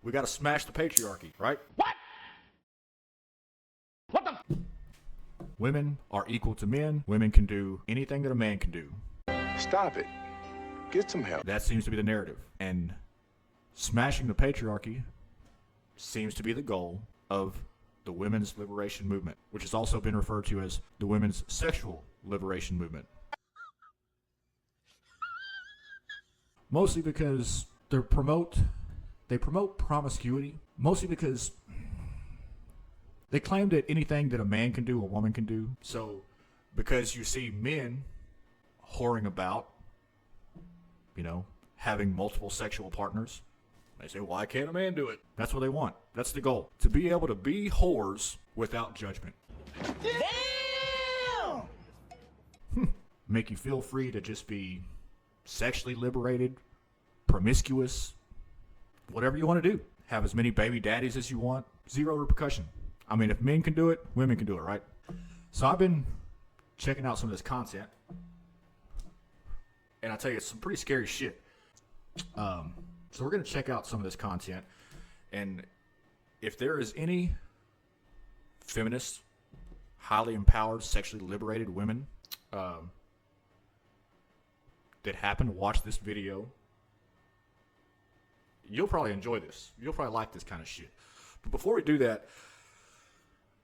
We got to smash the patriarchy, right? Women are equal to men. Women can do anything that a man can do. Stop it. Get some help. That seems to be the narrative. And smashing the patriarchy seems to be the goal of the women's liberation movement, which has also been referred to as the women's sexual liberation movement. Mostly because they promote promiscuity, mostly because they claim that anything that a man can do, a woman can do. So, because you see men whoring about, having multiple sexual partners, they say, why can't a man do it? That's what they want. That's the goal. To be able to be whores without judgment. Damn! Make you feel free to just be sexually liberated, promiscuous, whatever you want to do. Have as many baby daddies as you want. Zero repercussion. I mean, if men can do it, women can do it, right? So I've been checking out some of this content. And I tell you, it's some pretty scary shit. So we're going to check out some of this content. And if there is any feminist, highly empowered, sexually liberated women that happen to watch this video, you'll probably enjoy this. You'll probably like this kind of shit. But before we do that,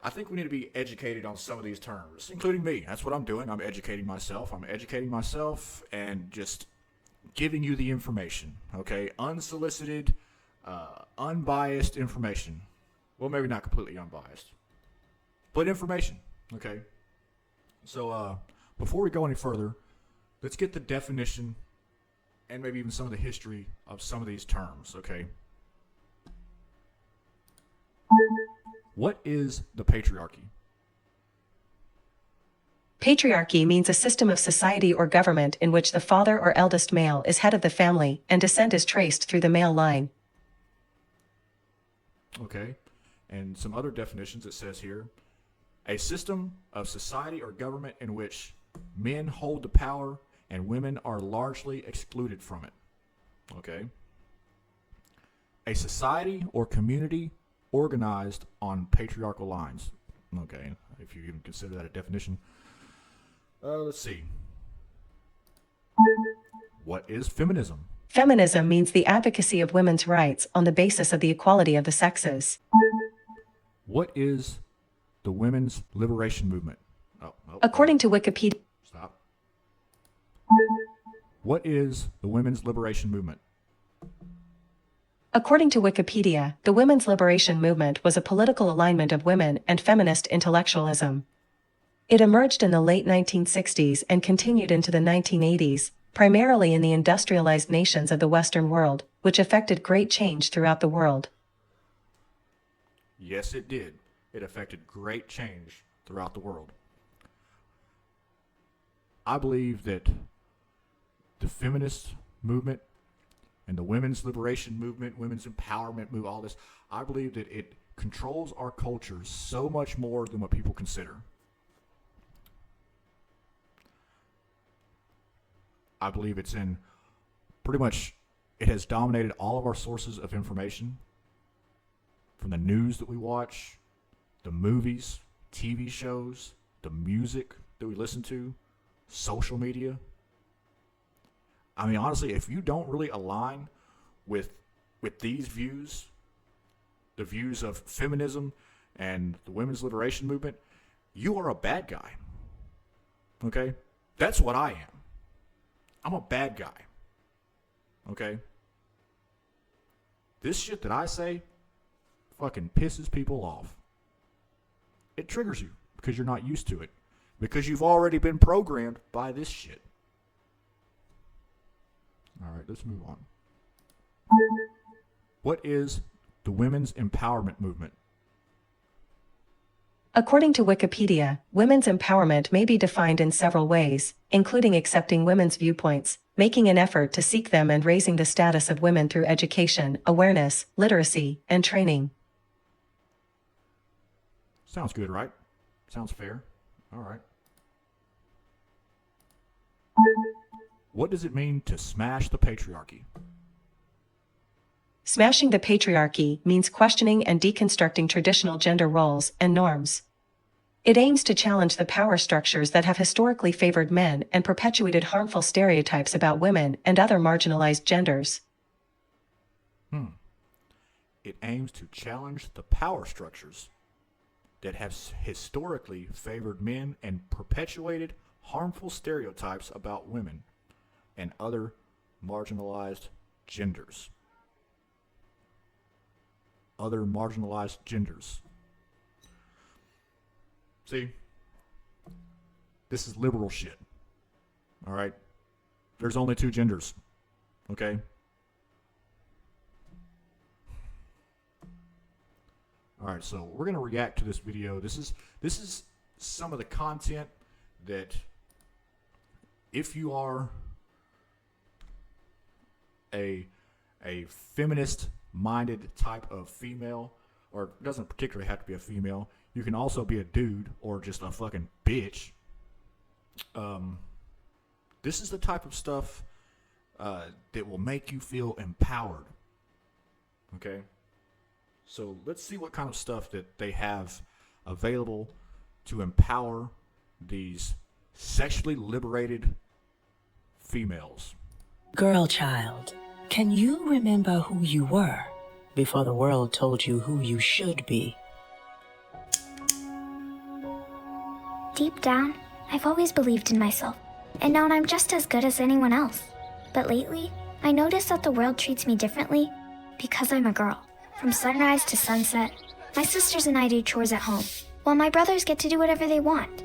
I think we need to be educated on some of these terms, including me. That's what I'm doing. I'm educating myself. And just giving you the information, okay? Unsolicited, unbiased information. Well, maybe not completely unbiased, but information, okay? So before we go any further, let's get the definition and maybe even some of the history of some of these terms, okay? What is the patriarchy? Patriarchy means a system of society or government in which the father or eldest male is head of the family and descent is traced through the male line. Okay, and some other definitions it says here. A system of society or government in which men hold the power and women are largely excluded from it. Okay. A society or community organized on patriarchal lines. Okay, if you even consider that a definition. Let's see. What is feminism? Feminism means the advocacy of women's rights on the basis of the equality of the sexes. What is the women's liberation movement? According to Wikipedia. Stop. What is the women's liberation movement? According to Wikipedia, the women's liberation movement was a political alignment of women and feminist intellectualism. It emerged in the late 1960s and continued into the 1980s, primarily in the industrialized nations of the Western world, which affected great change throughout the world. Yes, it did. It affected great change throughout the world. I believe that the feminist movement and the women's liberation movement, women's empowerment movement, all this, I believe that it controls our culture so much more than what people consider. I believe it's in pretty much, it has dominated all of our sources of information, from the news that we watch, the movies, TV shows, the music that we listen to, social media. I mean, honestly, if you don't really align with these views, the views of feminism and the women's liberation movement, you are a bad guy. Okay? That's what I am. I'm a bad guy. Okay? This shit that I say fucking pisses people off. It triggers you because you're not used to it. Because you've already been programmed by this shit. All right, let's move on. What is the women's empowerment movement? According to Wikipedia, women's empowerment may be defined in several ways, including accepting women's viewpoints, making an effort to seek them, and raising the status of women through education, awareness, literacy, and training. Sounds good, right? Sounds fair. All right. What does it mean to smash the patriarchy? Smashing the patriarchy means questioning and deconstructing traditional gender roles and norms. It aims to challenge the power structures that have historically favored men and perpetuated harmful stereotypes about women and other marginalized genders. It aims to challenge the power structures that have historically favored men and perpetuated harmful stereotypes about women and other marginalized genders. Other marginalized genders. See, this is liberal shit. All right? There's only two genders. Okay? All right, so we're going to react to this video. This is some of the content that if you are a feminist minded type of female, or it doesn't particularly have to be a female, you can also be a dude or just a fucking bitch. This is the type of stuff that will make you feel empowered. Okay? So let's see what kind of stuff that they have available to empower these sexually liberated females. Girl child, can you remember who you were before the world told you who you should be? Deep down, I've always believed in myself and known I'm just as good as anyone else. But lately, I notice that the world treats me differently because I'm a girl. From sunrise to sunset, my sisters and I do chores at home, while my brothers get to do whatever they want.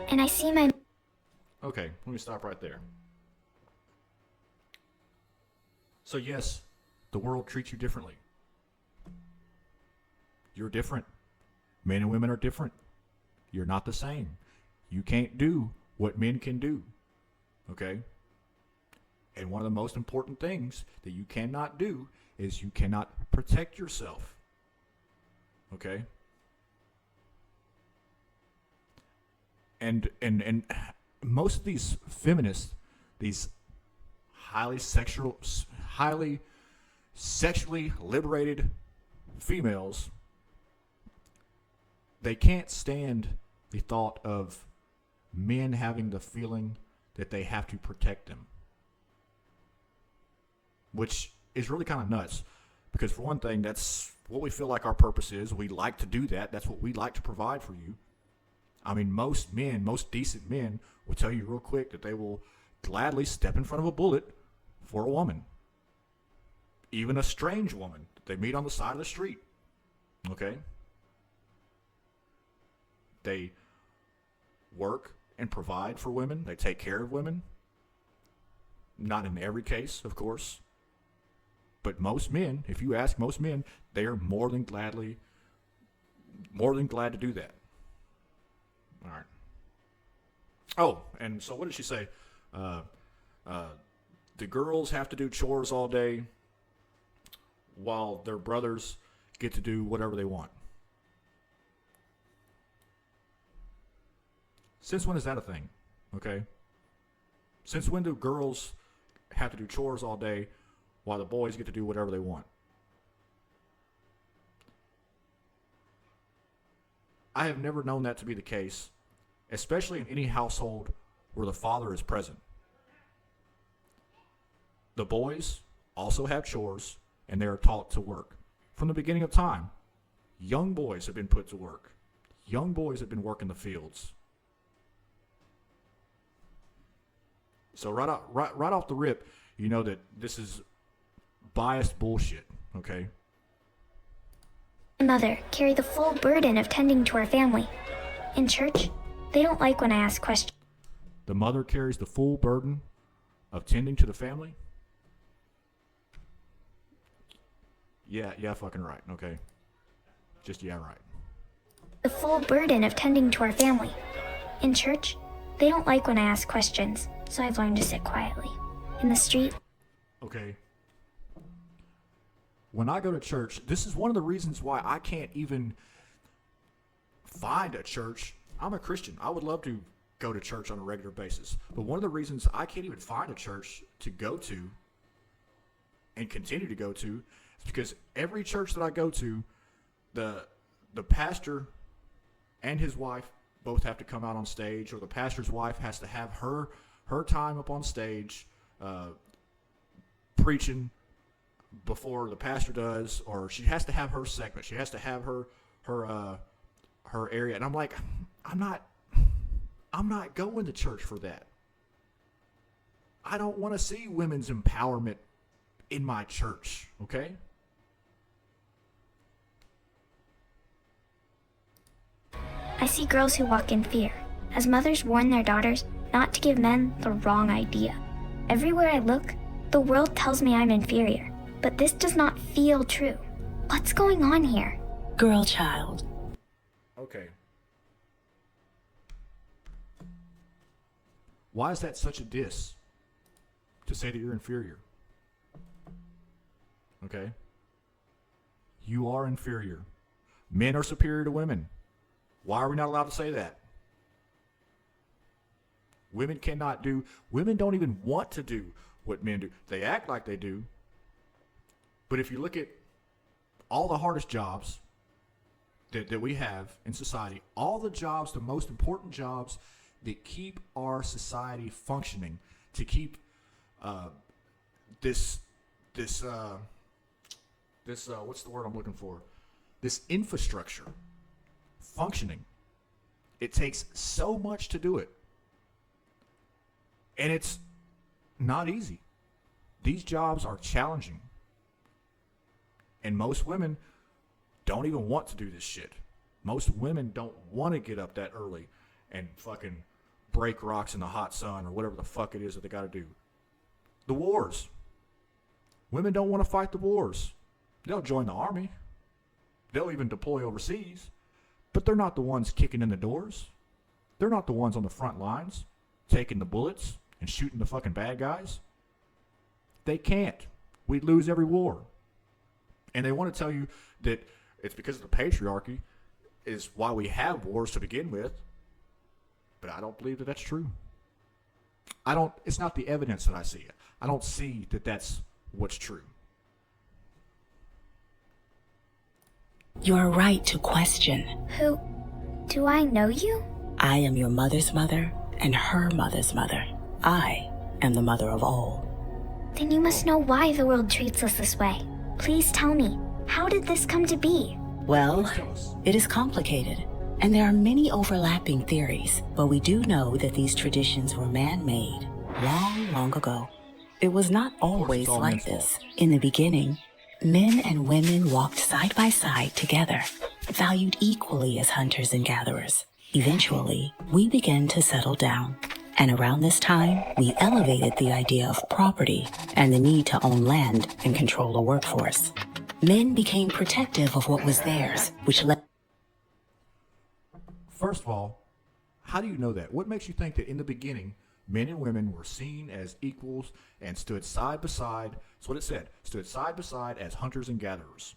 And I see my... Okay, let me stop right there. So yes, the world treats you differently. You're different. Men and women are different. You're not the same. You can't do what men can do. Okay? And one of the most important things that you cannot do is you cannot protect yourself. Okay? And most of these feminists, these highly sexually liberated females, they can't stand the thought of men having the feeling that they have to protect them. Which is really kind of nuts. Because for one thing, that's what we feel like our purpose is. We like to do that. That's what we like to provide for you. I mean, most men, most decent men will tell you real quick that they will gladly step in front of a bullet for a woman. Even a strange woman that they meet on the side of the street. Okay? They work and provide for women. They take care of women. Not in every case, of course. But most men, if you ask most men, they are more than glad to do that. All right. Oh, and so what did she say? The girls have to do chores all day while their brothers get to do whatever they want. Since when is that a thing? Okay? Since when do girls have to do chores all day while the boys get to do whatever they want? I have never known that to be the case, especially in any household where the father is present. The boys also have chores, and they are taught to work. From the beginning of time, young boys have been put to work. Young boys have been working the fields. So right off the rip, you know that this is biased bullshit, okay? My mother carry the full burden of tending to our family. In church, they don't like when I ask questions. The mother carries the full burden of tending to the family? Yeah, fucking right, okay? Just yeah, right. The full burden of tending to our family. In church, they don't like when I ask questions, so I've learned to sit quietly. In the street... Okay. When I go to church, this is one of the reasons why I can't even find a church. I'm a Christian. I would love to go to church on a regular basis. But one of the reasons I can't even find a church to go to and continue to go to It's because every church that I go to, the pastor and his wife both have to come out on stage, or the pastor's wife has to have her time up on stage preaching before the pastor does, or she has to have her segment. She has to have her area. And I'm like, I'm not going to church for that. I don't want to see women's empowerment in my church, okay? I see girls who walk in fear, as mothers warn their daughters not to give men the wrong idea. Everywhere I look, the world tells me I'm inferior, but this does not feel true. What's going on here? Girl child. Okay. Why is that such a diss to say that you're inferior? Okay? You are inferior. Men are superior to women. Why are we not allowed to say that? Women don't even want to do what men do. They act like they do. But if you look at all the hardest jobs that we have in society, all the jobs, the most important jobs that keep our society functioning, to keep this what's the word I'm looking for? This infrastructure functioning. It takes so much to do it. And it's not easy. These jobs are challenging. And most women don't even want to do this shit. Most women don't want to get up that early and fucking break rocks in the hot sun or whatever the fuck it is that they got to do. The wars. Women don't want to fight the wars. They'll join the army. They'll even deploy overseas. But they're not the ones kicking in the doors. They're not the ones on the front lines taking the bullets and shooting the fucking bad guys. They can't. We'd lose every war. And they want to tell you that it's because of the patriarchy is why we have wars to begin with. But I don't believe that that's true. It's not the evidence that I see. I don't see that that's what's true. You are right to question. Who? Do I know you? I am your mother's mother and her mother's mother. I am the mother of all. Then you must know why the world treats us this way. Please tell me, how did this come to be? Well, it is complicated, and there are many overlapping theories, but we do know that these traditions were man-made long, long ago. It was not always like this. In the beginning, men and women walked side by side together, valued equally as hunters and gatherers. Eventually, we began to settle down. And around this time, we elevated the idea of property and the need to own land and control a workforce. Men became protective of what was theirs, which led... First of all, how do you know that? What makes you think that in the beginning, men and women were seen as equals and stood side by side? That's what it said. Stood side by side as hunters and gatherers.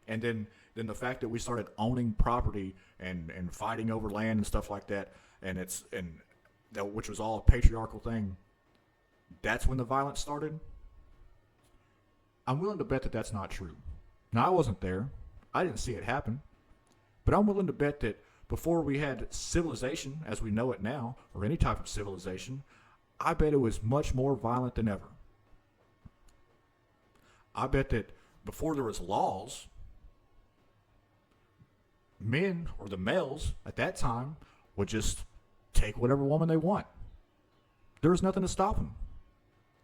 And then the fact that we started owning property and fighting over land and stuff like that, which was all a patriarchal thing, that's when the violence started. I'm willing to bet that that's not true. Now, I wasn't there. I didn't see it happen. But I'm willing to bet that before we had civilization as we know it now, or any type of civilization, I bet it was much more violent than ever. I bet that before there was laws, men, or the males at that time, would just take whatever woman they want. There was nothing to stop them.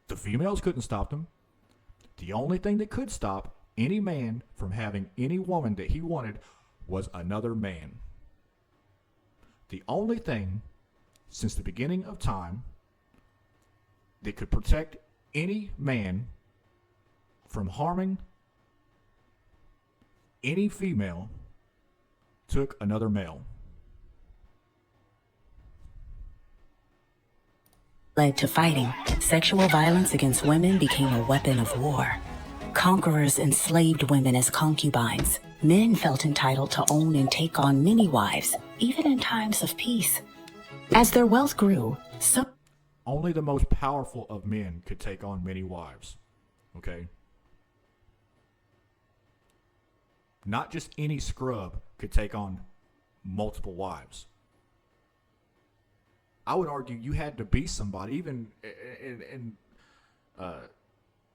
The females couldn't stop them. The only thing that could stop any man from having any woman that he wanted was another man. The only thing since the beginning of time that could protect any man from harming any female took another male. Led to fighting. Sexual violence against women became a weapon of war. Conquerors enslaved women as concubines. Men felt entitled to own and take on many wives, even in times of peace. As their wealth grew, so only the most powerful of men could take on many wives. Okay? Not just any scrub could take on multiple wives. I would argue you had to be somebody, even in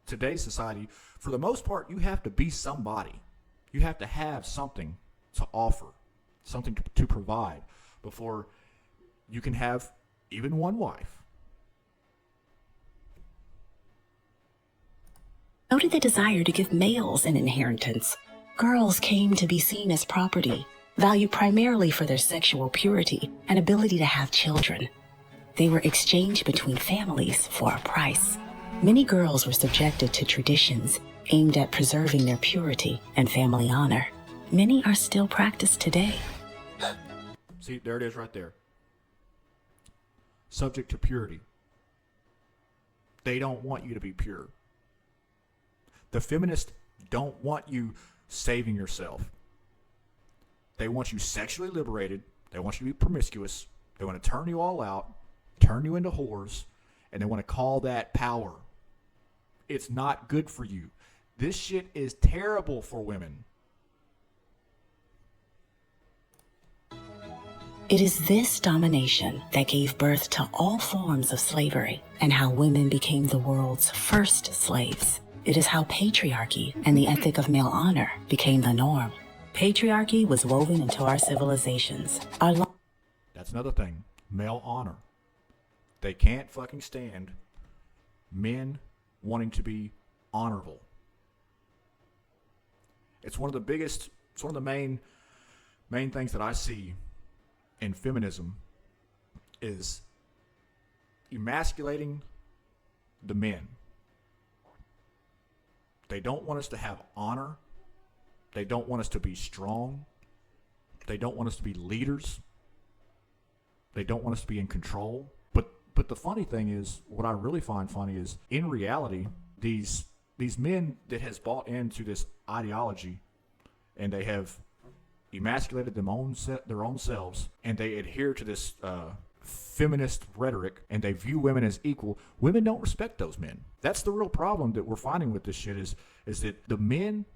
today's society. For the most part, you have to be somebody. You have to have something to offer, something to provide before you can have even one wife. So did the desire to give males an inheritance. Girls came to be seen as property, valued primarily for their sexual purity and ability to have children. They were exchanged between families for a price. Many girls were subjected to traditions aimed at preserving their purity and family honor. Many are still practiced today. See, there it is right there. Subject to purity. They don't want you to be pure. The feminists don't want you saving yourself. They want you sexually liberated. They want you to be promiscuous. They want to turn you all out, turn you into whores, and they want to call that power. It's not good for you. This shit is terrible for women. It is this domination that gave birth to all forms of slavery and how women became the world's first slaves. It is how patriarchy and the ethic of male honor became the norm. Patriarchy was woven into our civilizations. That's another thing. Male honor. They can't fucking stand men wanting to be honorable. It's one of the main things that I see in feminism is emasculating the men. They don't want us to have honor. They don't want us to be strong. They don't want us to be leaders. They don't want us to be in control. But the funny thing is, what I really find funny is, in reality, these men that has bought into this ideology, and they have emasculated their own selves, and they adhere to this feminist rhetoric, and they view women as equal. Women don't respect those men. That's the real problem that we're finding with this shit is that the men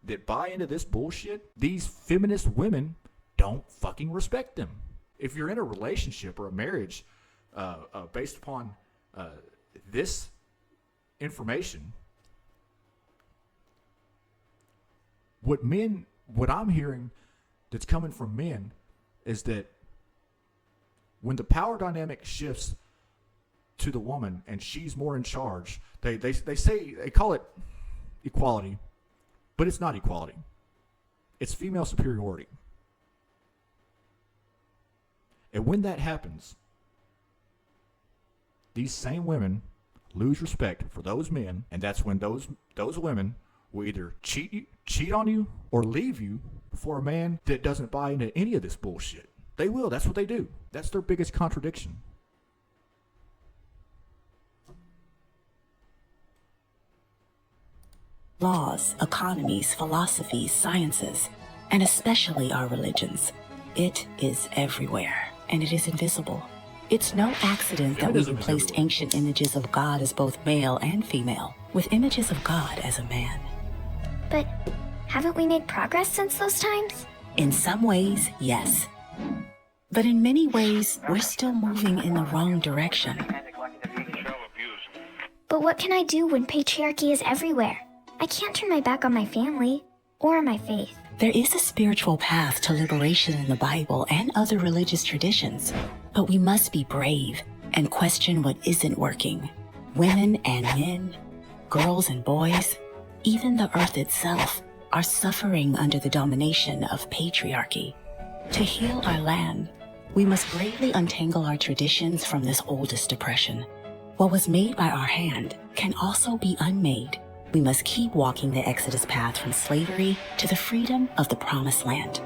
that buy into this bullshit, these feminist women don't fucking respect them. If you're in a relationship or a marriage based upon this information, what I'm hearing that's coming from men is that when the power dynamic shifts to the woman and she's more in charge, they call it equality, but it's not equality. It's female superiority. And when that happens, these same women lose respect for those men, and that's when those women will either cheat on you or leave you for a man that doesn't buy into any of this bullshit. They will. That's what they do. That's their biggest contradiction. Laws, economies, philosophies, sciences, and especially our religions. It is everywhere, and it is invisible. It's no accident that we replaced ancient images of God as both male and female with images of God as a man. But haven't we made progress since those times? In some ways, yes. But in many ways, we're still moving in the wrong direction. But what can I do when patriarchy is everywhere? I can't turn my back on my family or my faith. There is a spiritual path to liberation in the Bible and other religious traditions, but we must be brave and question what isn't working. Women and men, girls and boys, even the earth itself are suffering under the domination of patriarchy. To heal our land, we must bravely untangle our traditions from this oldest oppression. What was made by our hand can also be unmade. We must keep walking the Exodus path from slavery to the freedom of the Promised Land.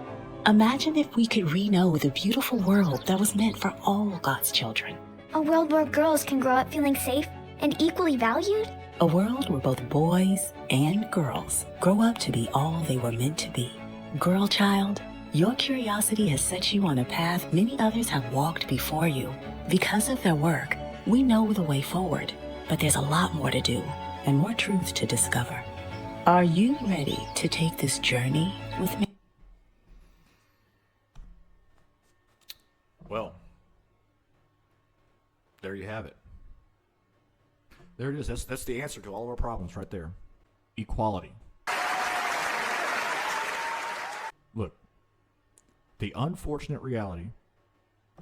Imagine if we could re-know the beautiful world that was meant for all God's children. A world where girls can grow up feeling safe and equally valued? A world where both boys and girls grow up to be all they were meant to be. Girl child, your curiosity has set you on a path many others have walked before you. Because of their work, we know the way forward, but there's a lot more to do and more truth to discover. Are you ready to take this journey with me. Well, there you have it. There it is. That's the answer to all of our problems right there. Equality. Look, the unfortunate reality,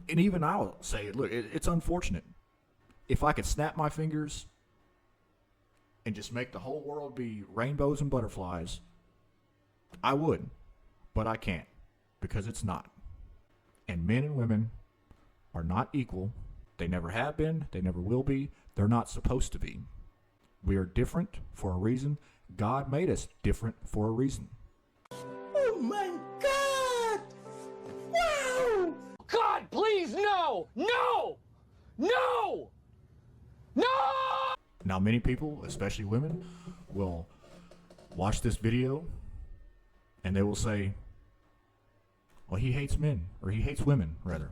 and even I'll say, look, it's unfortunate. If I could snap my fingers and just make the whole world be rainbows and butterflies, I would, but I can't, because it's not. And men and women are not equal. They never have been. They never will be. They're not supposed to be. We are different for a reason. God made us different for a reason. Oh my God! Wow! God, please, no! No! No! No! Now, many people, especially women, will watch this video and they will say, well, he hates men, or he hates women, rather.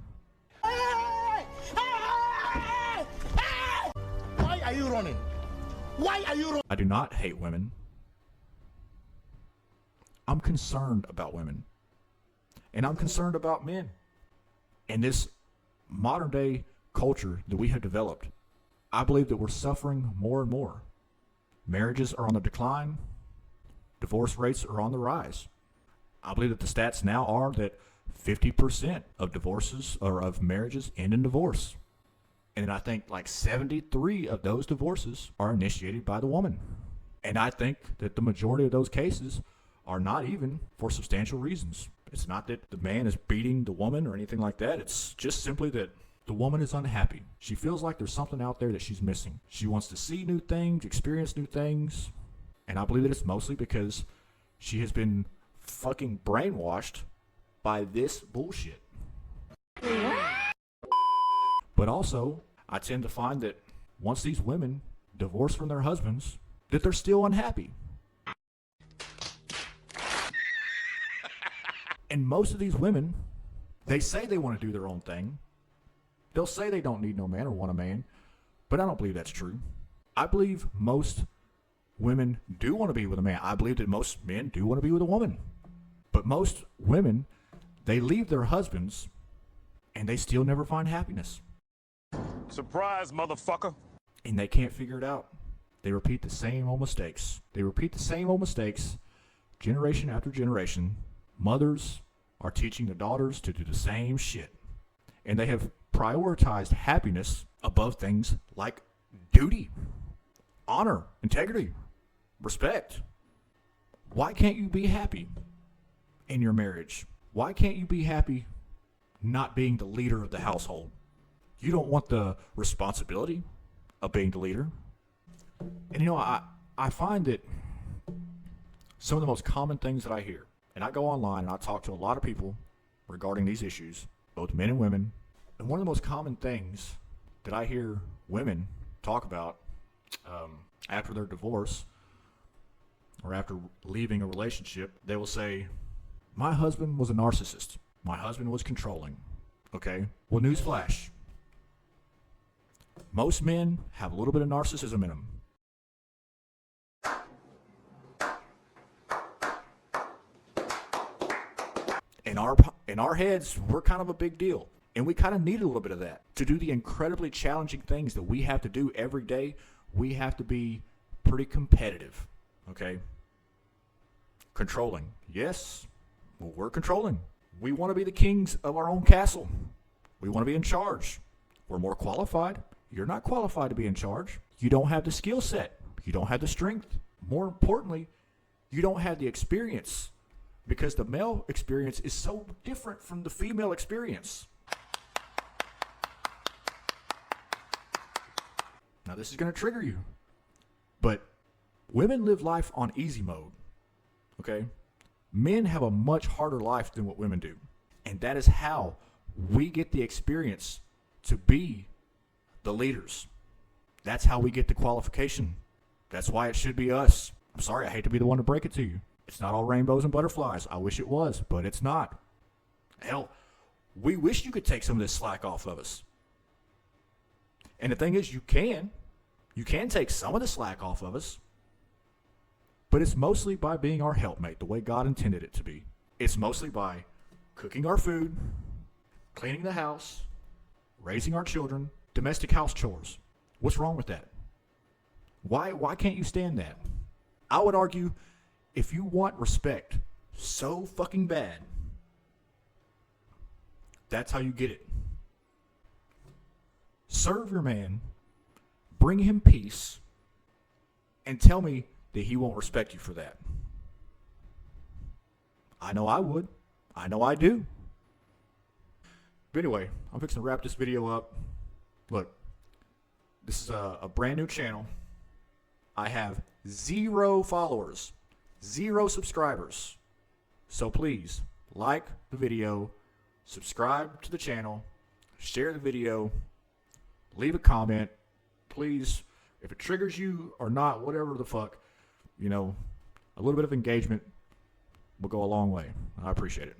Why are you running? Why are you running? I do not hate women. I'm concerned about women. And I'm concerned about men. And this modern day culture that we have developed, I believe that we're suffering more and more. Marriages are on the decline. Divorce rates are on the rise. I believe that the stats now are that 50% of divorces or of marriages end in divorce. And I think like 73 of those divorces are initiated by the woman. And I think that the majority of those cases are not even for substantial reasons. It's not that the man is beating the woman or anything like that. It's just simply that the woman is unhappy. She feels like there's something out there that she's missing. She wants to see new things, experience new things. And I believe that it's mostly because she has been fucking brainwashed by this bullshit. But also, I tend to find that once these women divorce from their husbands, that they're still unhappy. And most of these women, they say they want to do their own thing. They'll say they don't need no man or want a man, but I don't believe that's true. I believe most women do want to be with a man. I believe that most men do want to be with a woman. But most women, they leave their husbands and they still never find happiness. Surprise, motherfucker. And they can't figure it out. They repeat the same old mistakes. They repeat the same old mistakes generation after generation. Mothers are teaching their daughters to do the same shit. And they have prioritized happiness above things like duty, honor, integrity, respect. Why can't you be happy in your marriage? Why can't you be happy not being the leader of the household? You don't want the responsibility of being the leader. And you know, I find that some of the most common things that I hear, and I go online and I talk to a lot of people regarding these issues, both men and women, and one of the most common things that I hear women talk about after their divorce or after leaving a relationship, they will say, my husband was a narcissist. My husband was controlling. Okay? Well, newsflash. Most men have a little bit of narcissism in them. In our heads, we're kind of a big deal. And we kind of need a little bit of that. To do the incredibly challenging things that we have to do every day, we have to be pretty competitive. Okay? Controlling. Yes, well, we're controlling. We want to be the kings of our own castle. We want to be in charge. We're more qualified. You're not qualified to be in charge. You don't have the skill set. You don't have the strength. More importantly, you don't have the experience, because the male experience is so different from the female experience. Now, this is going to trigger you, but women live life on easy mode, okay? Men have a much harder life than what women do, and that is how we get the experience to be the leaders. That's how we get the qualification. That's why it should be us. I'm sorry, I hate to be the one to break it to you. It's not all rainbows and butterflies. I wish it was, but it's not. Hell, we wish you could take some of this slack off of us. And the thing is, you can take some of the slack off of us, but it's mostly by being our helpmate, the way God intended it to be. It's mostly by cooking our food, cleaning the house, raising our children, domestic house chores. What's wrong with that? Why can't you stand that? I would argue, if you want respect so fucking bad, that's how you get it. Serve your man, bring him peace, and tell me that he won't respect you for that. I know I would. I know I do. But anyway, I'm fixing to wrap this video up. Look, this is a brand new channel. I have 0 followers, 0 subscribers. So please, like the video, subscribe to the channel, share the video, leave a comment. Please, if it triggers you or not, whatever the fuck, a little bit of engagement will go a long way. I appreciate it.